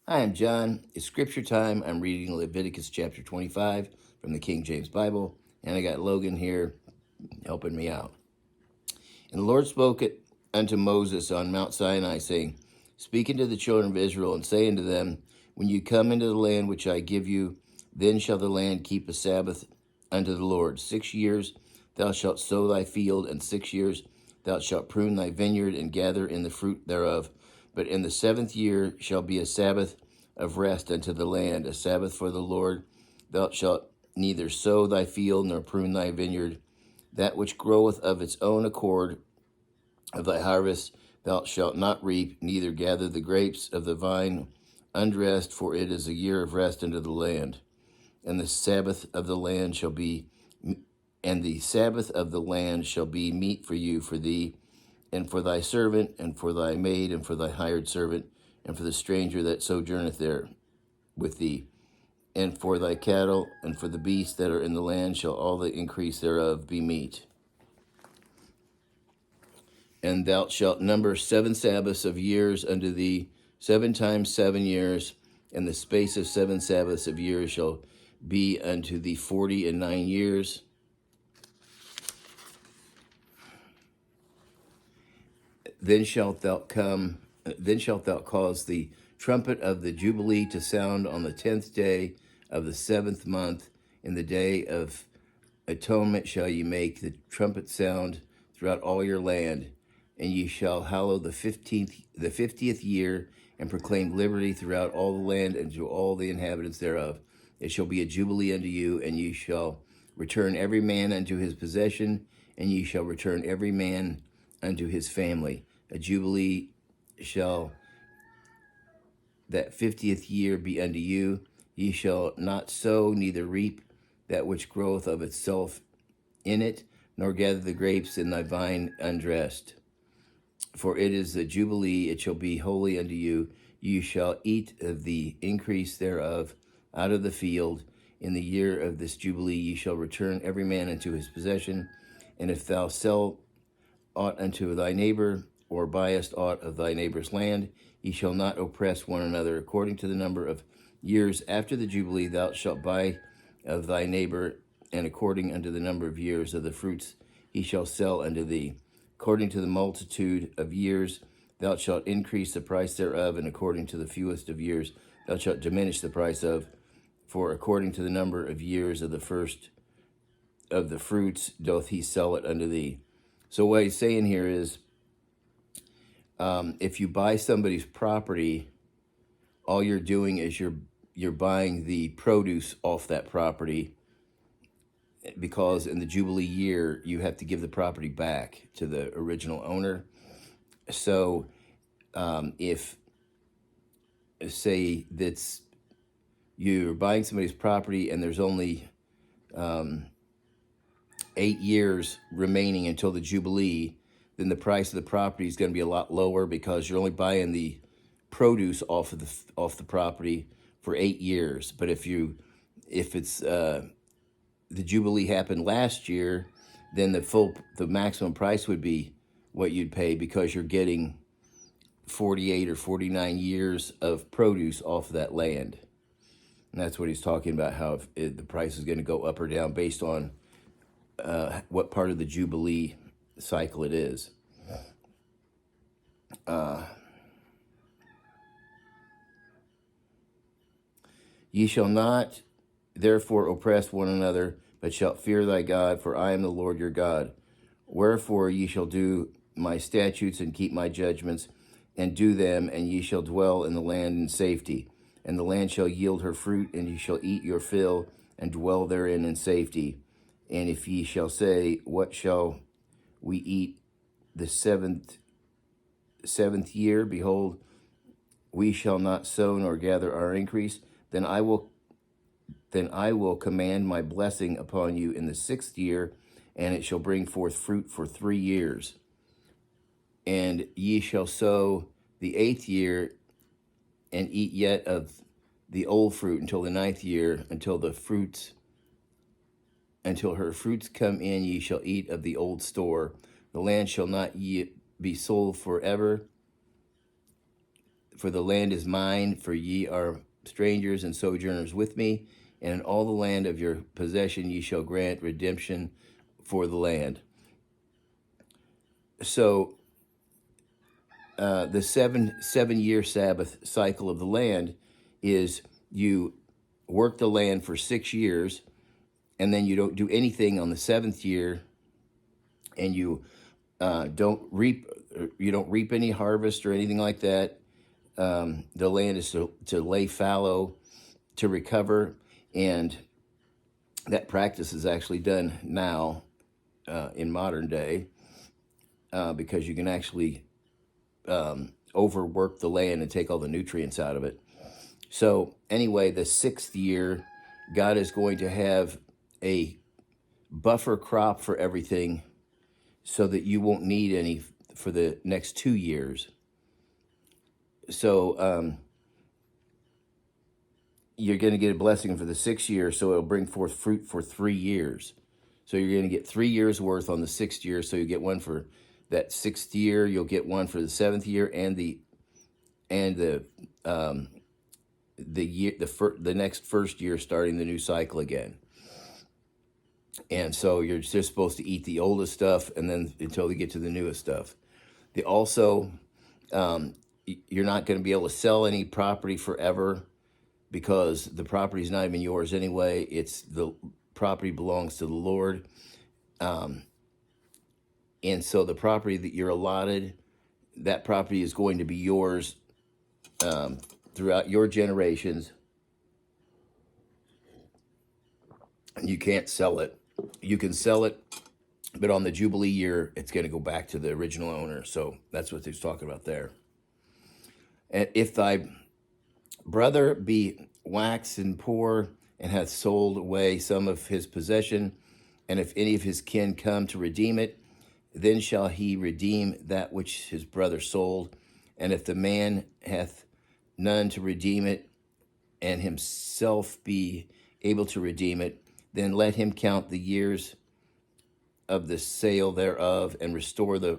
Hi, I'm John. It's scripture time. I'm reading Leviticus chapter 25 from the King James Bible, and I got Logan here helping me out. And the Lord spoke it unto Moses on Mount Sinai, saying, Speak unto the children of Israel, and say unto them, When you come into the land which I give you, then shall the land keep a Sabbath unto the Lord. 6 years thou shalt sow thy field, and 6 years thou shalt prune thy vineyard, and gather in the fruit thereof. But in the 7th year shall be a Sabbath of rest unto the land, a Sabbath for the Lord. Thou shalt neither sow thy field nor prune thy vineyard. That which groweth of its own accord of thy harvest thou shalt not reap, neither gather the grapes of the vine undressed, for it is a year of rest unto the land. And the Sabbath of the land shall be meat for you, for thee, and for thy servant, and for thy maid, and for thy hired servant, and for the stranger that sojourneth there with thee, and for thy cattle, and for the beasts that are in the land shall all the increase thereof be meat. And thou shalt number 7 Sabbaths of years unto thee, 7 times 7 years, and the space of 7 Sabbaths of years shall be unto thee 49 years. Then shalt thou cause the trumpet of the Jubilee to sound on the 10th day of the 7th month. In the day of atonement shall ye make the trumpet sound throughout all your land. And ye shall hallow the 50th year, and proclaim liberty throughout all the land and to all the inhabitants thereof. It shall be a jubilee unto you, and ye shall return every man unto his possession, and ye shall return every man unto his family. A jubilee shall that 50th year be unto you. Ye shall not sow, neither reap that which groweth of itself in it, nor gather the grapes in thy vine undressed. For it is the jubilee, it shall be holy unto you. You shall eat of the increase thereof out of the field. In the year of this jubilee ye shall return every man unto his possession. And if thou sell aught unto thy neighbor, or buyest aught of thy neighbor's land, ye shall not oppress one another. According to the number of years after the jubilee thou shalt buy of thy neighbor, and according unto the number of years of the fruits he shall sell unto thee. According to the multitude of years thou shalt increase the price thereof, and according to the fewest of years thou shalt diminish the price of. For according to the number of years of the first of the fruits doth he sell it unto thee. So what he's saying here is, if you buy somebody's property, all you're doing is you're buying the produce off that property, because in the Jubilee year you have to give the property back to the original owner. So if, say, that's you're buying somebody's property and there's only 8 years remaining until the Jubilee, then the price of the property is going to be a lot lower, because you're only buying the produce off the property for 8 years. But if it's the Jubilee happened last year, then the maximum price would be what you'd pay, because you're getting 48 or 49 years of produce off of that land. And that's what he's talking about, how the price is going to go up or down based on what part of the Jubilee cycle it is. Ye shall not therefore oppress one another, but shalt fear thy God, for I am the Lord your God. Wherefore ye shall do my statutes and keep my judgments, and do them, and ye shall dwell in the land in safety. And the land shall yield her fruit, and ye shall eat your fill, and dwell therein in safety. And if ye shall say, What shall we eat the seventh year? Behold, we shall not sow nor gather our increase. Then I will command my blessing upon you in the 6th year, and it shall bring forth fruit for 3 years. And ye shall sow the 8th year, and eat yet of the old fruit until the 9th year, until her fruits come in, ye shall eat of the old store. The land shall not be sold forever, For the land is mine, for ye are strangers and sojourners with me, and in all the land of your possession ye shall grant redemption for the land. So the seven-year Sabbath cycle of the land is you work the land for 6 years, and then you don't do anything on the seventh year, and you don't reap any harvest or anything like that. The land is to lay fallow, to recover, and that practice is actually done now in modern day because you can actually overwork the land and take all the nutrients out of it. So anyway, the 6th year, God is going to have a buffer crop for everything so that you won't need any for the next 2 years. So you're going to get a blessing for the 6th year, so it'll bring forth fruit for 3 years. So you're going to get 3 years worth on the 6th year, so you get one for that 6th year, you'll get one for the 7th year, and the next first year starting the new cycle again. And so you're just supposed to eat the oldest stuff and then until they get to the newest stuff. You're not going to be able to sell any property forever because the property is not even yours anyway. It's the property belongs to the Lord. And so the property that you're allotted, that property is going to be yours throughout your generations. You can't sell it. You can sell it, but on the Jubilee year, it's going to go back to the original owner. So that's what he's talking about there. And if thy brother be waxen poor and hath sold away some of his possession, and if any of his kin come to redeem it, then shall he redeem that which his brother sold. And if the man hath none to redeem it, and himself be able to redeem it, then let him count the years of the sale thereof, and restore the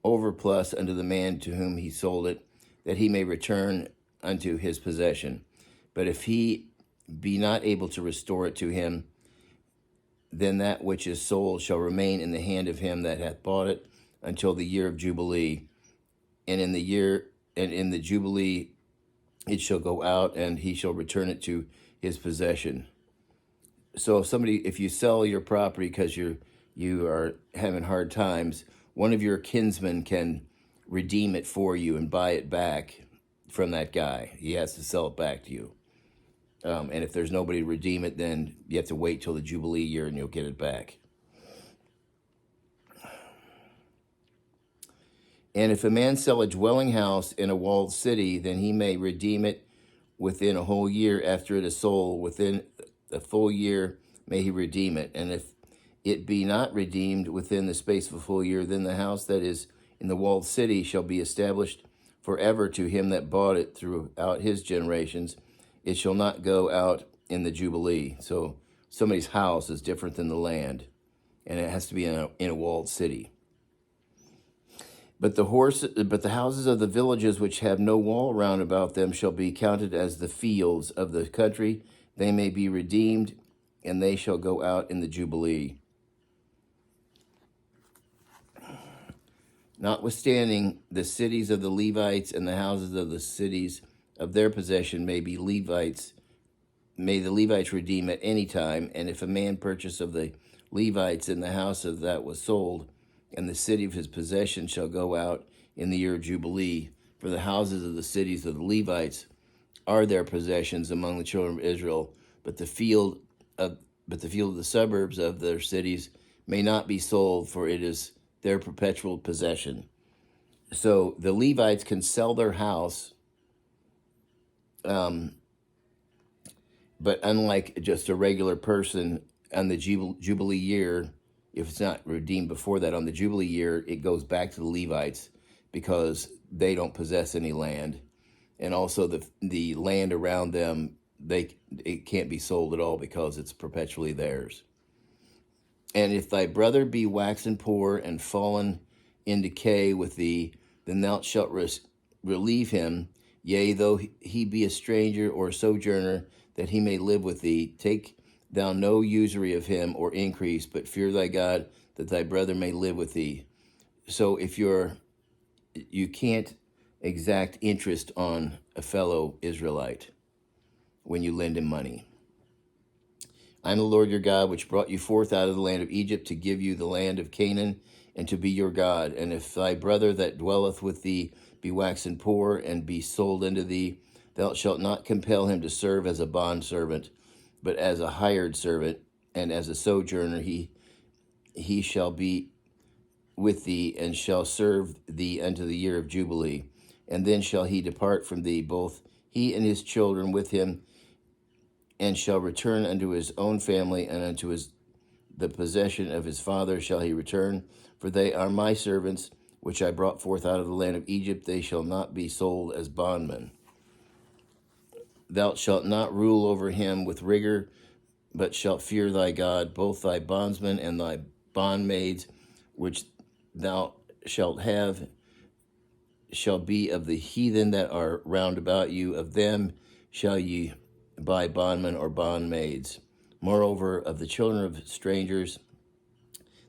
overplus unto the man to whom he sold it, that he may return unto his possession. But if he be not able to restore it to him, then that which is sold shall remain in the hand of him that hath bought it until the year of Jubilee. And in the Jubilee it shall go out, and he shall return it to his possession. So if you sell your property because you are having hard times, one of your kinsmen can redeem it for you and buy it back from that guy. He has to sell it back to you. And if there's nobody to redeem it, then you have to wait till the Jubilee year and you'll get it back. And if a man sell a dwelling house in a walled city, then he may redeem it within a whole year after it is sold. Within a full year may he redeem it. And if it be not redeemed within the space of a full year, then the house that is in the walled city shall be established forever to him that bought it throughout his generations. It shall not go out in the Jubilee. So somebody's house is different than the land, and it has to be in a walled city. But the houses of the villages which have no wall round about them shall be counted as the fields of the country. They may be redeemed, and they shall go out in the Jubilee. Notwithstanding, the cities of the Levites and the houses of the cities of their possession may the Levites redeem at any time. And if a man purchase of the Levites in the house of that was sold, and the city of his possession shall go out in the year of Jubilee, for the houses of the cities of the Levites are their possessions among the children of Israel, but the field of the suburbs of their cities may not be sold, for it is their perpetual possession. So the Levites can sell their house, but unlike just a regular person on the Jubilee year, if it's not redeemed before that, on the Jubilee year, it goes back to the Levites because they don't possess any land. And also the land around them, it can't be sold at all because it's perpetually theirs. And if thy brother be waxen poor and fallen in decay with thee, then thou shalt relieve him, Yea, though he be a stranger or a sojourner, that he may live with thee, take thou no usury of him or increase, but fear thy God, that thy brother may live with thee. So if you can't exact interest on a fellow Israelite when you lend him money. I am the Lord your God, which brought you forth out of the land of Egypt to give you the land of Canaan, and to be your God. And if thy brother that dwelleth with thee be waxen poor, and be sold unto thee, thou shalt not compel him to serve as a bondservant, but as a hired servant, and as a sojourner he shall be with thee, and shall serve thee unto the year of Jubilee. And then shall he depart from thee, both he and his children with him, and shall return unto his own family, and unto the possession of his father shall he return. For they are my servants, which I brought forth out of the land of Egypt. They shall not be sold as bondmen. Thou shalt not rule over him with rigor, but shalt fear thy God. Both thy bondsmen and thy bondmaids, which thou shalt have, shall be of the heathen that are round about you. Of them shall ye buy bondmen or bondmaids. Moreover, of the children of strangers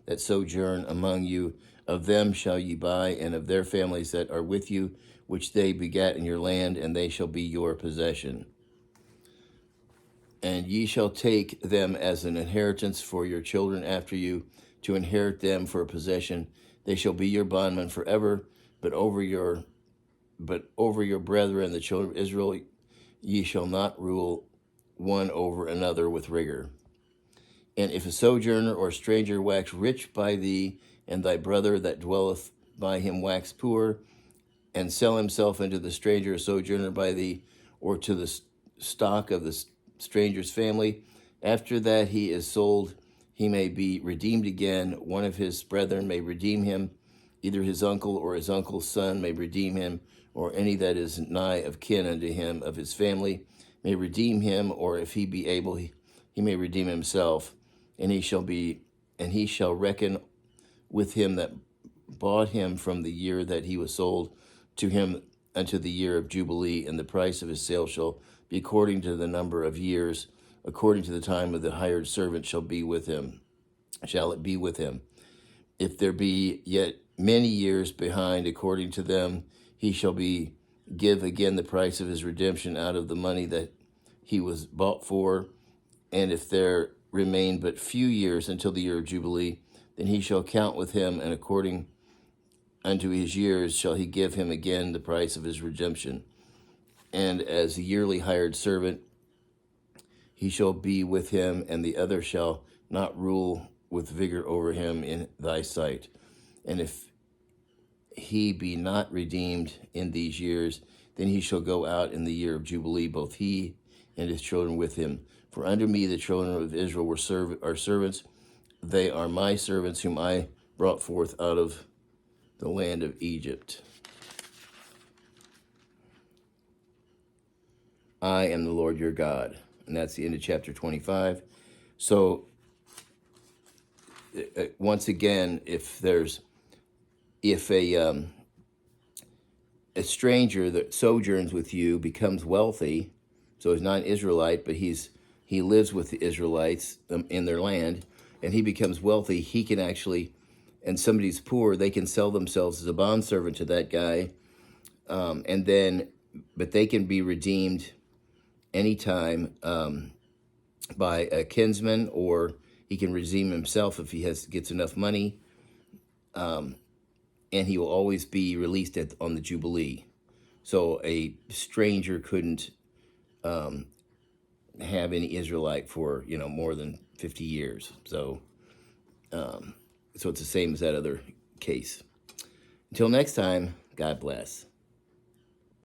that sojourn among you, of them shall ye buy, and of their families that are with you, which they begat in your land, and they shall be your possession. And ye shall take them as an inheritance for your children after you, to inherit them for a possession. They shall be your bondmen forever, but over your brethren, the children of Israel, ye shall not rule one over another with rigor. And if a sojourner or stranger wax rich by thee, and thy brother that dwelleth by him wax poor, and sell himself unto the stranger or sojourner by thee, or to the stock of the stranger's family, after that he is sold, he may be redeemed again. One of his brethren may redeem him, either his uncle or his uncle's son may redeem him, or any that is nigh of kin unto him of his family may redeem him, or if he be able, he may redeem himself, and he shall reckon with him that bought him from the year that he was sold to him unto the year of Jubilee, and the price of his sale shall be according to the number of years, according to the time of the hired servant shall it be with him. If there be yet many years behind, according to them, he shall give again the price of his redemption out of the money that he was bought for. And if there remain but few years until the year of Jubilee, then he shall count with him, and according unto his years shall he give him again the price of his redemption. And as a yearly hired servant, he shall be with him, and the other shall not rule with vigor over him in thy sight. And if he be not redeemed in these years, then he shall go out in the year of Jubilee, both he and his children with him. For unto me the children of Israel are servants. They are my servants, whom I brought forth out of the land of Egypt. I am the Lord your God. And that's the end of chapter 25. So, once again, if a stranger that sojourns with you becomes wealthy, so he's not an Israelite, but he lives with the Israelites in their land, and he becomes wealthy, he can actually, and somebody's poor, they can sell themselves as a bondservant to that guy, but they can be redeemed anytime by a kinsman, or he can redeem himself if he gets enough money, and he will always be released on the Jubilee. So a stranger couldn't have any Israelite for more than 50 years. So it's the same as that other case. Until next time, God bless.